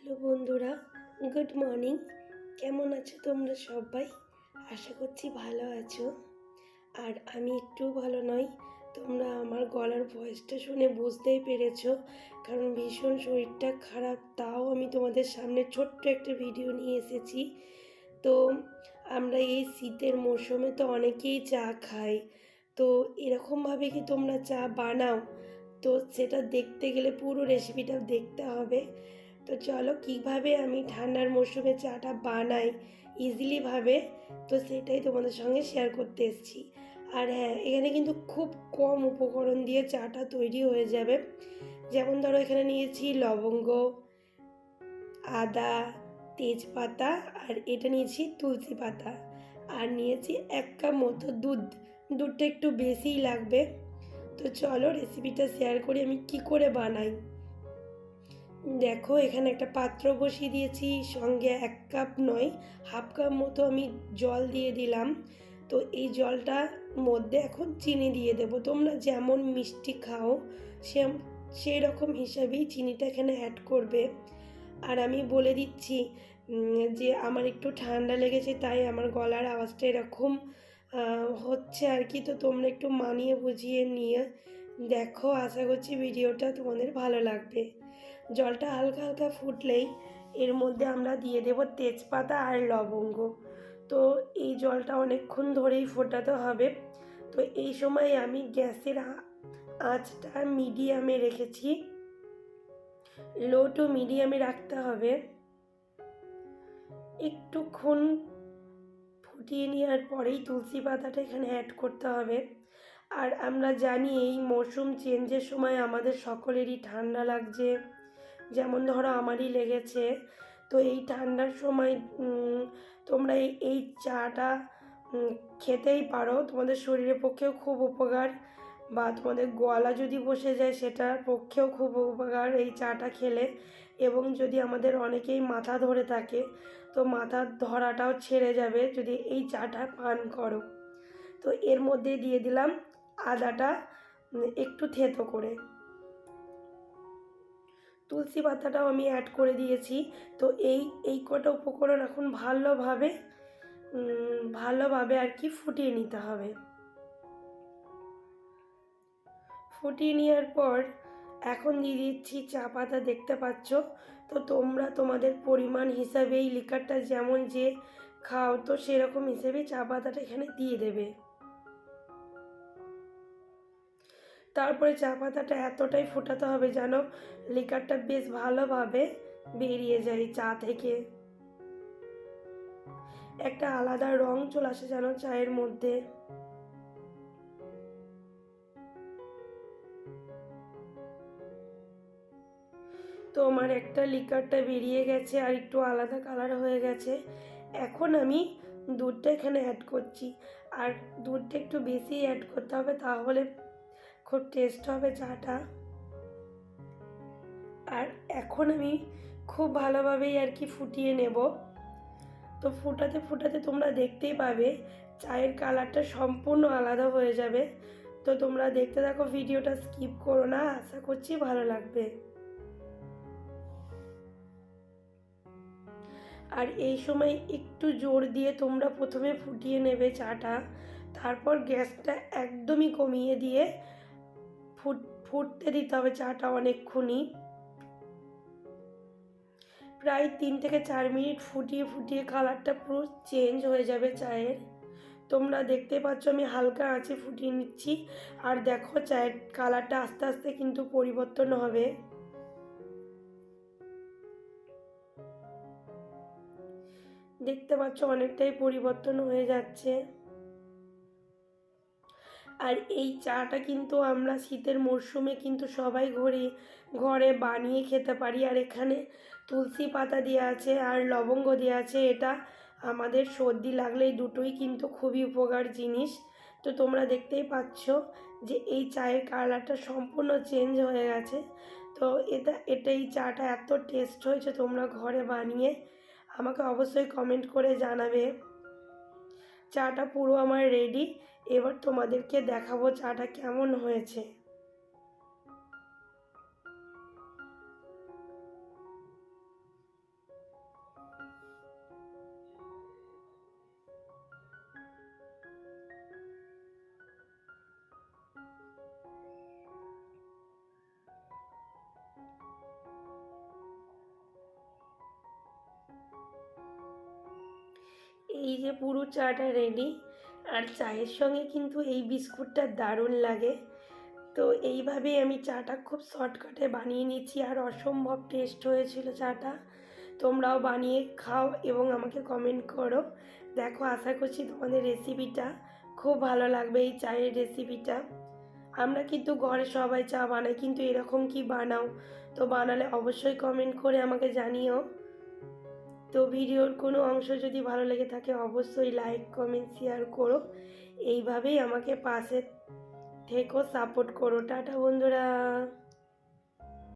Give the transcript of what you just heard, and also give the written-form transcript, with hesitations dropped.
Hello বন্ধুরা, good morning. কেমন আছো তোমরা সবাই? আশা করছি ভালো আছো। আর আমি একটু ভালো নই। তোমরা আমার গলার ভয়েসটা শুনে বুঝতেই পেরেছো, কারণ ভীষণ শরীরটা খারাপ। তাও আমি তোমাদের সামনে ছোট্ট একটা ভিডিও নিয়ে এসেছি। তো আমরা এই শীতের মরশুমে তো অনেকেই চা খাই। তো এরকমভাবে কি তোমরা চা বানাও? তো সেটা দেখতে গেলে পুরো রেসিপিটা দেখতে হবে। তো চলো কীভাবে আমি ঠান্ডার মরশুমে চাটা বানাই ইজিলিভাবে, তো সেটাই তোমাদের সঙ্গে শেয়ার করতে এসেছি। আর হ্যাঁ, এখানে কিন্তু খুব কম উপকরণ দিয়ে চাটা তৈরি হয়ে যাবে। যেমন ধরো, এখানে নিয়েছি লবঙ্গ, আদা, তেজপাতা, আর এটা নিয়েছি তুলসী পাতা, আর নিয়েছি 1 কাপ মতো দুধটা একটু বেশিই লাগবে। তো চলো রেসিপিটা শেয়ার করি আমি কি করে বানাই। দেখো, এখানে একটা পাত্র বসিয়ে দিয়েছি, সঙ্গে 1 কাপ নয়, 1/2 কাপ মতো আমি জল দিয়ে দিলাম। তো এই জলটার মধ্যে এখন চিনি দিয়ে দেবো। তোমরা যেমন মিষ্টি খাও সেই রকম হিসাবেই চিনিটা এখানে অ্যাড করবে। আর আমি বলে দিচ্ছি যে আমার একটু ঠান্ডা লেগেছে, তাই আমার গলার আওয়াজটা এরকম হচ্ছে আর কি। তো তোমরা একটু মানিয়ে বুঝিয়ে নিয়ে দেখো, আশা করছি ভিডিওটা তোমাদের ভালো লাগবে। জলটা হালকা হালকা ফুটলেই এর মধ্যে আমরা দিয়ে দেব তেজপাতা আর লবঙ্গ। তো এই জলটা অনেকক্ষণ ধরেই ফোটাতে হবে। তো এই সময় আমি গ্যাসের আঁচটা মিডিয়ামে রেখেছি, লো টু মিডিয়ামে রাখতে হবে। একটুক্ষণ ফুটিয়ে নেওয়ার পরেই তুলসী পাতাটা এখানে অ্যাড করতে হবে। আর আমরা জানি এই মরশুম চেঞ্জের সময় আমাদের সকলেরই ঠান্ডা লাগছে, যেমন ধরো আমারই লেগেছে। তো এই ঠান্ডার সময় তোমরা এই চাটা খেতেই পারো, তোমাদের শরীরের পক্ষেও খুব উপকার। বা তোমাদের গলা যদি বসে যায় সেটার পক্ষেও খুব উপকার এই চাটা খেলে। এবং যদি আমাদের অনেকেই মাথা ধরে থাকে, তো মাথার ধরাটাও ছেড়ে যাবে যদি এই চাটা পান করো। তো এর মধ্যে দিয়ে দিলাম আদাটা একটু থেতো করে, তুলসী পাতাটাও আমি অ্যাড করে দিয়েছি। তো এই কটা উপকরণ এখন ভালোভাবে আর কি ফুটিয়ে নিতে হবে। ফুটিয়ে নেওয়ার পর এখন দিয়ে দিচ্ছি চা পাতা, দেখতে পাচ্ছ। তো তোমরা তোমাদের পরিমাণ হিসাবে এই লিকারটা যেমন যে খাও, তো সেরকম হিসেবে চা পাতাটা এখানে দিয়ে দেবে। তারপরে চা পাতাটা এতটাই ফোটাতে হবে যেন লিকারটা বেশ ভালোভাবে বেরিয়ে যায় চা থেকে, একটা আলাদা রং চলে আসে যেন চায়ের মধ্যে। তো আমার একটা লিকারটা বেরিয়ে গেছে আর একটু আলাদা কালার হয়ে গেছে। এখন আমি দুধটা এখানে অ্যাড করছি। আর দুধটা একটু বেশি অ্যাড করতে হবে, তাহলে খুব টেস্ট হবে চাটা। আর এখন আমি খুব ভালোভাবেই আর কি ফুটিয়ে নেব। তো ফুটাতে ফুটাতে তোমরা দেখতেই পাবে চায়ের কালারটা সম্পূর্ণ আলাদা হয়ে যাবে। তো তোমরা দেখতে থাকো, ভিডিওটা স্কিপ করো না, আশা করছি ভালো লাগবে। আর এই সময় একটু জোর দিয়ে তোমরা প্রথমে ফুটিয়ে নেবে চাটা, তারপর গ্যাসটা একদমই কমিয়ে দিয়ে ফুটতে দিতে হবে চাটা অনেকক্ষণই, প্রায় 3 থেকে 4 মিনিট ফুটিয়ে ফুটিয়ে কালারটা পুরো চেঞ্জ হয়ে যাবে চায়ের। তোমরা দেখতে পাচ্ছ আমি হালকা আঁচে ফুটিয়ে নিচ্ছি। আর দেখো চায়ের কালারটা আস্তে আস্তে কিন্তু পরিবর্তন হবে। দেখতে পাচ্ছ অনেকটাই পরিবর্তন হয়ে যাচ্ছে। আর এই চাটা কিন্তু আমরা শীতের মরশুমে কিন্তু সবাই ঘরে বানিয়ে খেতে পারি। আর এখানে তুলসী পাতা দেওয়া আছে আর লবঙ্গ দেওয়া আছে, এটা আমাদের সর্দি লাগলে এই দুটোই কিন্তু খুবই উপকার জিনিস। তো তোমরা দেখতেই পাচ্ছ যে এই চায়ের কালারটা সম্পূর্ণ চেঞ্জ হয়ে গেছে। তো এই চাটা এত টেস্ট হয়েছে, তোমরা ঘরে বানিয়ে আমাকে অবশ্যই কমেন্ট করে জানাবে। চাটা পুরো আমার রেডি, এবার তোমাদেরকে দেখাবো চাটা কেমন হয়েছে। এই যে পুরো চাটা রেডি। আর চায়ের সঙ্গে কিন্তু এই বিস্কুটটা দারুণ লাগে। তো এইভাবেই আমি চাটা খুব শর্টকাটে বানিয়ে নিচ্ছি, আর অসম্ভব টেস্ট হয়েছিল চাটা। তোমরাও বানিয়ে খাও এবং আমাকে কমেন্ট করো। দেখো, আশা করছি তোমাদের রেসিপিটা খুব ভালো লাগবে, এই চায়ের রেসিপিটা। আমরা কিন্তু ঘরে সবাই চা বানাই, কিন্তু এরকম কি বানাও? তো বানালে অবশ্যই কমেন্ট করে আমাকে জানিও। তো ভিডিওর কোনো অংশ যদি ভালো লেগে থাকে অবশ্যই লাইক কমেন্ট শেয়ার করো। এইভাবেই আমাকে পাশে থেকো, সাপোর্ট করো। টাটা বন্ধুরা।